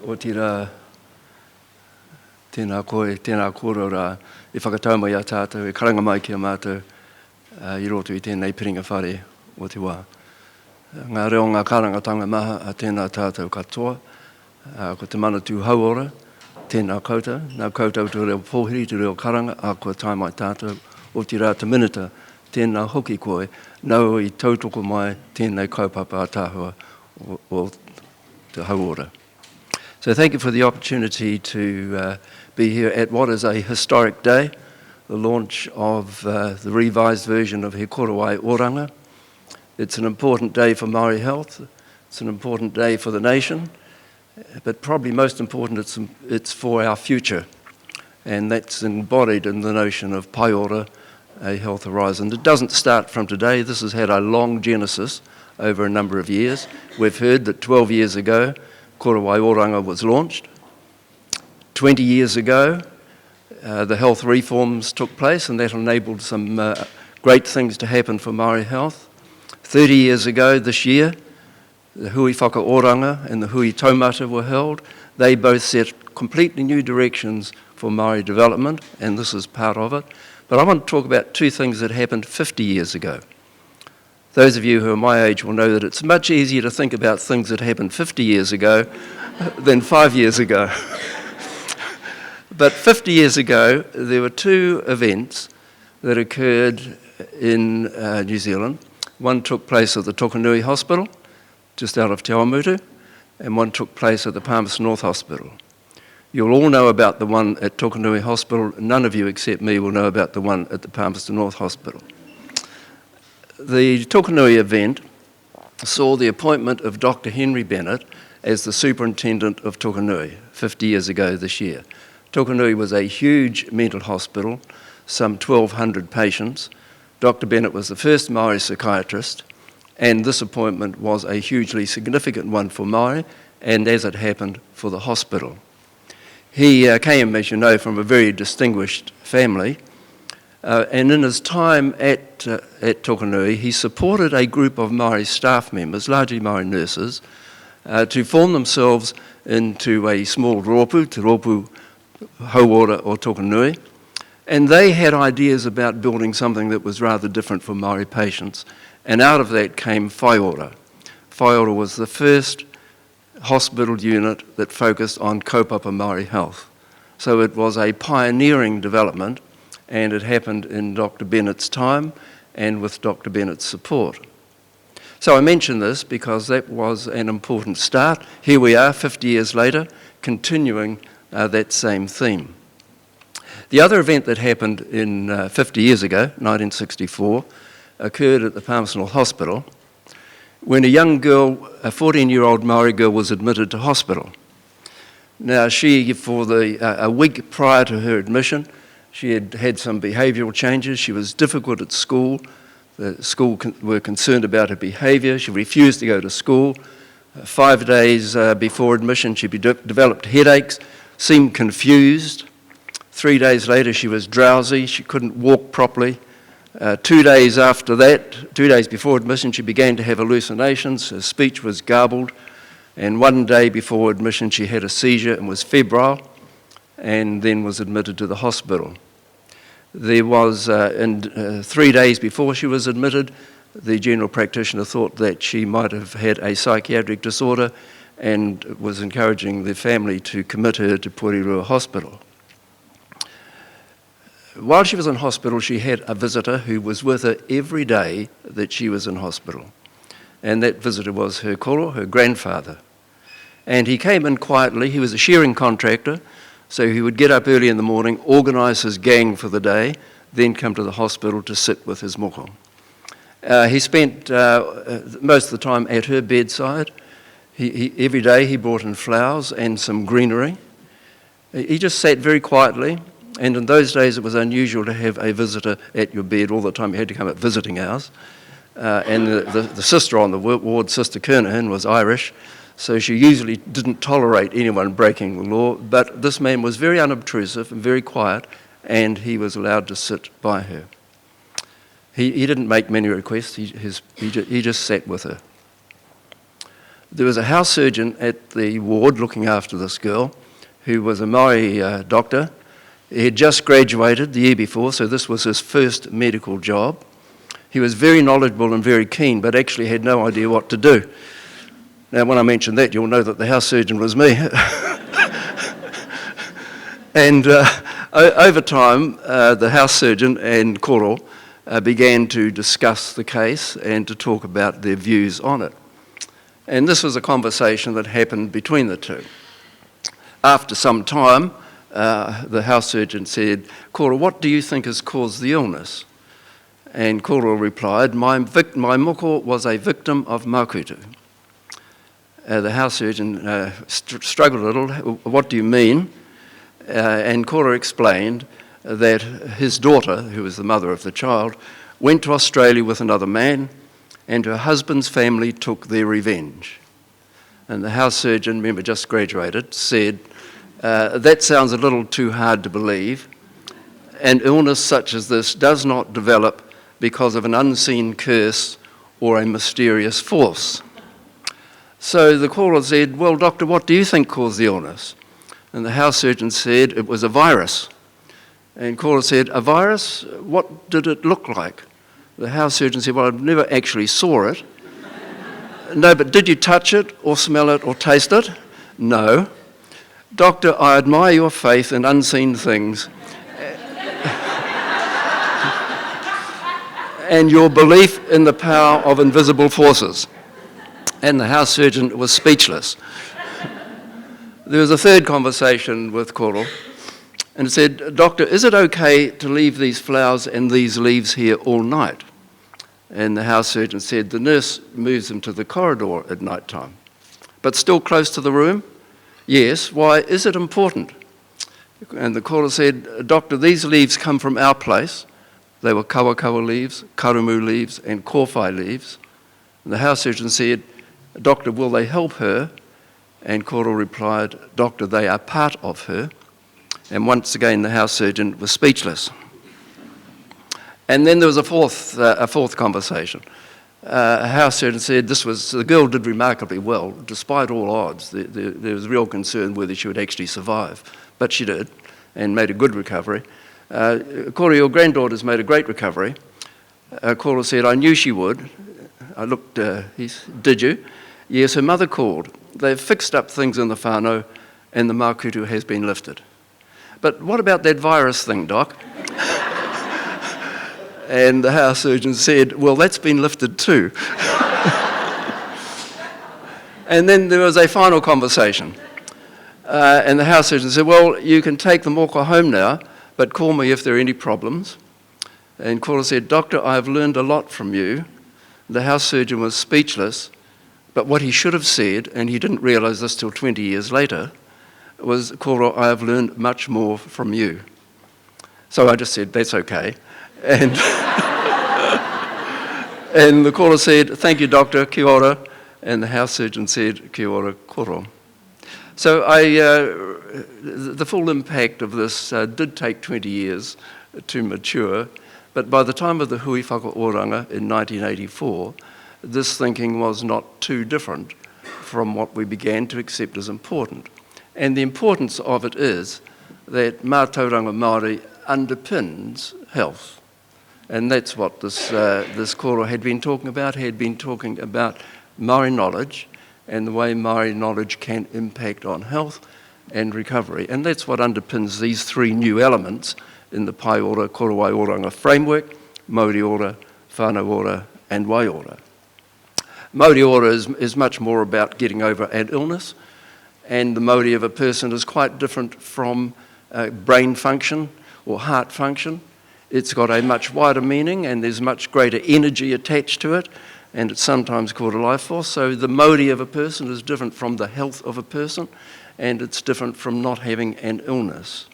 o tira tēnā koe, tēnā kōrora, e whakatau mai a tātou, e karanga mai ki a mātou, I roto I tēnei piringa whare o te wā. Ngā reo ngā karangatanga maha a tēnā tātou katoa, ko te mana tū hauora, tēnā koutou, nā koutou te reo pōhiri, te reo karanga, a kua tai mai tātou, o te rā te minita, tēnā hoki koe, nau I tautoko mai tēnei kaupapa a tāhua o te hauora. So thank you for the opportunity to be here at what is a historic day, the launch of the revised version of He Korowai Oranga. It's an important day for Maori health, it's an important day for the nation, but probably most important, it's for our future. And that's embodied in the notion of Pai Ora, a health horizon. It doesn't start from today, this has had a long genesis over a number of years. We've heard that 12 years ago, Korowai Oranga was launched. 20 years ago, the health reforms took place and that enabled some great things to happen for Maori health. 30 years ago this year, the Hui Whaka Oranga and the Hui Taumata were held. They both set completely new directions for Maori development, and this is part of it. But I want to talk about two things that happened 50 years ago. Those of you who are my age will know that it's much easier to think about things that happened 50 years ago than 5 years ago. But 50 years ago, there were two events that occurred in New Zealand. One took place at the Tokanui Hospital, just out of Te Awamutu, and one took place at the Palmerston North Hospital. You'll all know about the one at Tokanui Hospital. None of you except me will know about the one at the Palmerston North Hospital. The Tokanui event saw the appointment of Dr. Henry Bennett as the superintendent of Tokanui 50 years ago this year. Tokanui was a huge mental hospital, some 1,200 patients. Dr. Bennett was the first Maori psychiatrist, and this appointment was a hugely significant one for Maori, and as it happened, for the hospital. He came, as you know, from a very distinguished family, and in his time at Tokanui, he supported a group of Maori staff members, largely Maori nurses, to form themselves into a small rōpū, te rōpū Hauora or Tokanui, and they had ideas about building something that was rather different for Maori patients, and out of that came Whai Ora. Whai Ora was the first hospital unit that focused on kaupapa Maori health. So it was a pioneering development, and it happened in Dr. Bennett's time and with Dr. Bennett's support. So I mention this because that was an important start. Here we are 50 years later, continuing that same theme. The other event that happened in 50 years ago, 1964, occurred at the Palmerston North Hospital when a young girl, a 14-year-old Maori girl, was admitted to hospital. Now she, for a week prior to her admission, she had had some behavioural changes. She was difficult at school. The school were concerned about her behaviour. She refused to go to school. 5 days before admission, she developed headaches, seemed confused. 3 days later, she was drowsy. She couldn't walk properly. 2 days after that, 2 days before admission, she began to have hallucinations. Her speech was garbled. And 1 day before admission, she had a seizure and was febrile, and then was admitted to the hospital. There was, 3 days before she was admitted, the general practitioner thought that she might have had a psychiatric disorder and was encouraging the family to commit her to Porirua Hospital. While she was in hospital, she had a visitor who was with her every day that she was in hospital. And that visitor was her koro, her grandfather. And he came in quietly. He was a shearing contractor, so he would get up early in the morning, organise his gang for the day, then come to the hospital to sit with his moko. He spent most of the time at her bedside. Every day he brought in flowers and some greenery. He just sat very quietly, and in those days it was unusual to have a visitor at your bed all the time. You had to come at visiting hours. And the sister on the ward, Sister Kernahan, was Irish, so she usually didn't tolerate anyone breaking the law, but this man was very unobtrusive and very quiet, and he was allowed to sit by her. He didn't make many requests, he just sat with her. There was a house surgeon at the ward looking after this girl who was a Maori doctor. He had just graduated the year before, so this was his first medical job. He was very knowledgeable and very keen, but actually had no idea what to do. Now, when I mention that, you'll know that the house surgeon was me. And over time, the house surgeon and Koro began to discuss the case and to talk about their views on it. And this was a conversation that happened between the two. After some time, the house surgeon said, "Koro, what do you think has caused the illness?" And Koro replied, my moko was a victim of makutu. The house surgeon struggled a little. "What do you mean?" And Koro explained that his daughter, who was the mother of the child, went to Australia with another man, and her husband's family took their revenge. And the house surgeon, remember, just graduated, said, "That sounds a little too hard to believe. An illness such as this does not develop because of an unseen curse or a mysterious force." So the caller said, "Well, doctor, what do you think caused the illness?" And the house surgeon said it was a virus. And caller said, "A virus? What did it look like?" The house surgeon said, "Well, I never actually saw it." "No, but did you touch it or smell it or taste it?" "No." "Doctor, I admire your faith in unseen things and your belief in the power of invisible forces." And the house surgeon was speechless. There was a third conversation with Koro, and it said, "Doctor, is it okay to leave these flowers and these leaves here all night?" And the house surgeon said, "The nurse moves them to the corridor at night time." "But still close to the room?" "Yes." "Why, is it important?" And the caller said, "Doctor, these leaves come from our place." They were kawakawa leaves, karumu leaves, and kōwhai leaves. And the house surgeon said, "Doctor, will they help her?" And Koro replied, "Doctor, they are part of her." And once again, the house surgeon was speechless. And then there was a fourth conversation. A house surgeon said the girl did remarkably well, despite all odds. There was real concern whether she would actually survive, but she did, and made a good recovery. "Koro, your granddaughter's made a great recovery." Koro said, "I knew she would." I looked, "Did you?" "Yes, her mother called. They've fixed up things in the whānau, and the makutu has been lifted." "But what about that virus thing, Doc?" And the house surgeon said, "Well, that's been lifted too." And then there was a final conversation. And the house surgeon said, "Well, you can take the moko home now, but call me if there are any problems." And Koro said, "Doctor, I have learned a lot from you." The house surgeon was speechless, but what he should have said, and he didn't realise this till 20 years later, was, "Koro, I have learned much more from you." So I just said, "That's okay." And, and the caller said, "Thank you, doctor, kia ora." And the house surgeon said, "Kia ora, Koro." So the full impact of this did take 20 years to mature, but by the time of the Korowai Oranga in 1984, this thinking was not too different from what we began to accept as important. And the importance of it is that mātauranga Māori underpins health. And that's what this koro had been talking about. He had been talking about Māori knowledge and the way Māori knowledge can impact on health and recovery. And that's what underpins these three new elements in the Pai Ora Korowai Oranga framework: Modi Ora, Whānau Ora, and Wai Ora. Modi Ora is much more about getting over an illness, and the Modi of a person is quite different from brain function or heart function. It's got a much wider meaning, and there's much greater energy attached to it, and it's sometimes called a life force. So the Modi of a person is different from the health of a person, and it's different from not having an illness.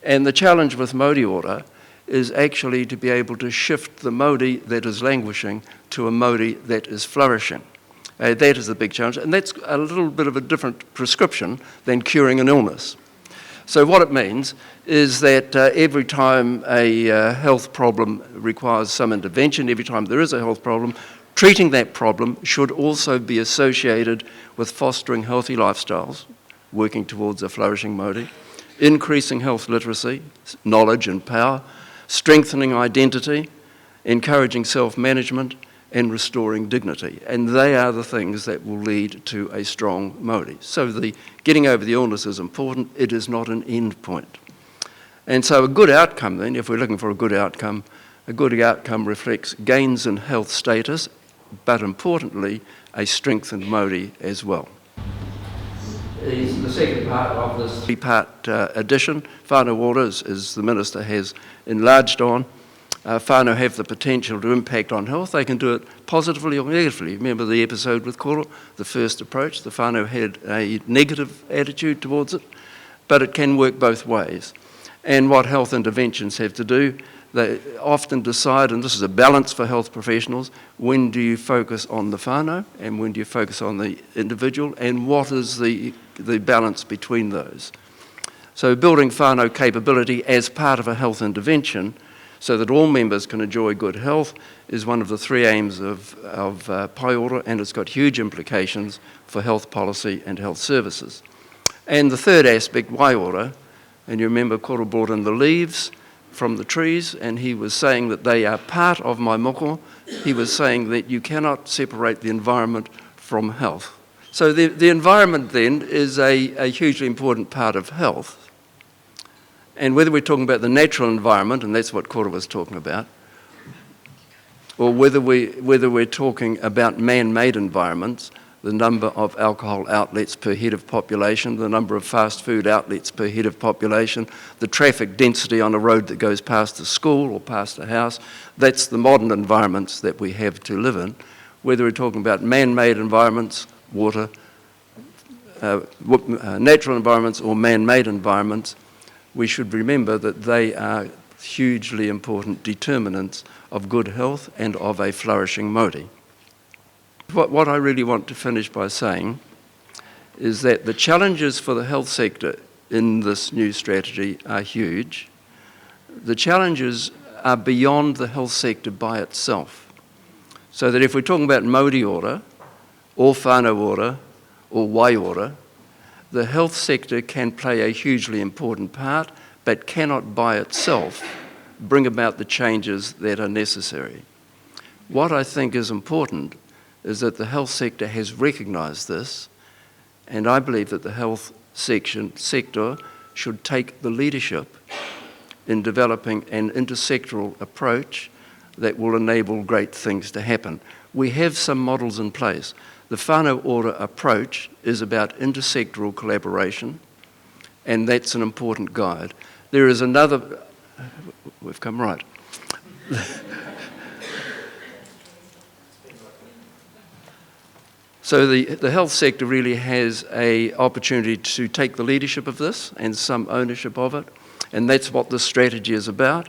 And the challenge with Modi Ora is actually to be able to shift the Modi that is languishing to a Modi that is flourishing. That is the big challenge, and that's a little bit of a different prescription than curing an illness. So what it means is that every time a health problem requires some intervention, every time there is a health problem, Treating that problem should also be associated with fostering healthy lifestyles, working towards a flourishing Māori, increasing health literacy, knowledge and power, strengthening identity, encouraging self-management, and restoring dignity. And they are the things that will lead to a strong Māori. So the getting over the illness is important. It is not an end point. And so a good outcome then, if we're looking for a good outcome reflects gains in health status, but importantly, a strengthened Māori as well. The second part of this three-part addition, whānau ora, as the Minister has enlarged on. Whānau have the potential to impact on health. They can do it positively or negatively. Remember the episode with Koro, the first approach, the whānau had a negative attitude towards it, but it can work both ways. And what health interventions have to do, they often decide, and this is a balance for health professionals, when do you focus on the whānau and when do you focus on the individual, and what is the balance between those. So building whānau capability as part of a health intervention so that all members can enjoy good health is one of the three aims of Pai Ora, and it's got huge implications for health policy and health services. And the third aspect, Wai Ora, and you remember Koro brought in the leaves from the trees, and he was saying that they are part of my moko. He was saying that you cannot separate the environment from health. So the environment then is a hugely important part of health. And whether we're talking about the natural environment, and that's what Koro was talking about, or whether we're talking about man-made environments, the number of alcohol outlets per head of population, the number of fast food outlets per head of population, the traffic density on a road that goes past a school or past a house, that's the modern environments that we have to live in. Whether we're talking about man-made environments, water, natural environments or man-made environments, we should remember that they are hugely important determinants of good health and of a flourishing Māori. What I really want to finish by saying is that the challenges for the health sector in this new strategy are huge. The challenges are beyond the health sector by itself. So that if we're talking about Modi Ora, or whānau ora, or Wai Ora, the health sector can play a hugely important part, but cannot by itself bring about the changes that are necessary. What I think is important is that the health sector has recognised this, and I believe that the health sector should take the leadership in developing an intersectoral approach that will enable great things to happen. We have some models in place. The whānau ora approach is about intersectoral collaboration, and that's an important guide. There is another, we've come right. So the health sector really has an opportunity to take the leadership of this and some ownership of it, and that's what this strategy is about.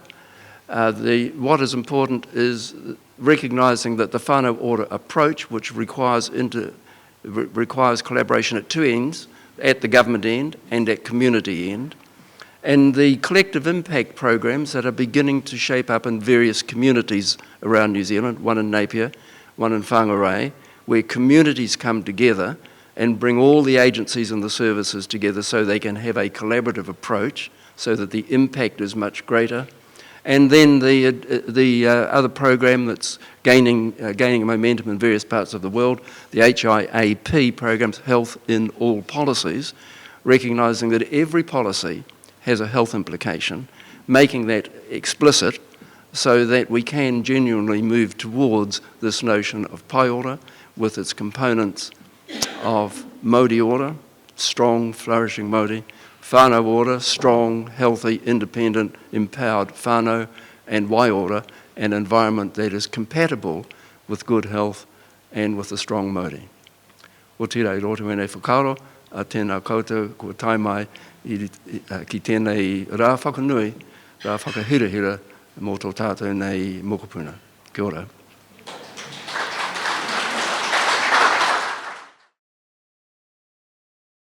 What is important is recognising that the whānau ora approach, which requires collaboration at two ends, at the government end and at community end, and the collective impact programs that are beginning to shape up in various communities around New Zealand, one in Napier, one in Whangarei, where communities come together and bring all the agencies and the services together so they can have a collaborative approach so that the impact is much greater. And then the other program that's gaining momentum in various parts of the world, the HIAP programs, Health in All Policies, recognising that every policy has a health implication, making that explicit so that we can genuinely move towards this notion of Pai Ora with its components of Modi Ora, strong, flourishing Māori, whānau ora, strong, healthy, independent, empowered whānau, and Wai Ora, an environment that is compatible with good health and with a strong Māori. O tira I roto mene whakaaro, a tēnā koutou kua tai mai ki tēnei rā whakanui, rā whakahirahira mō tō tātou nei mokopuna. Kia ora.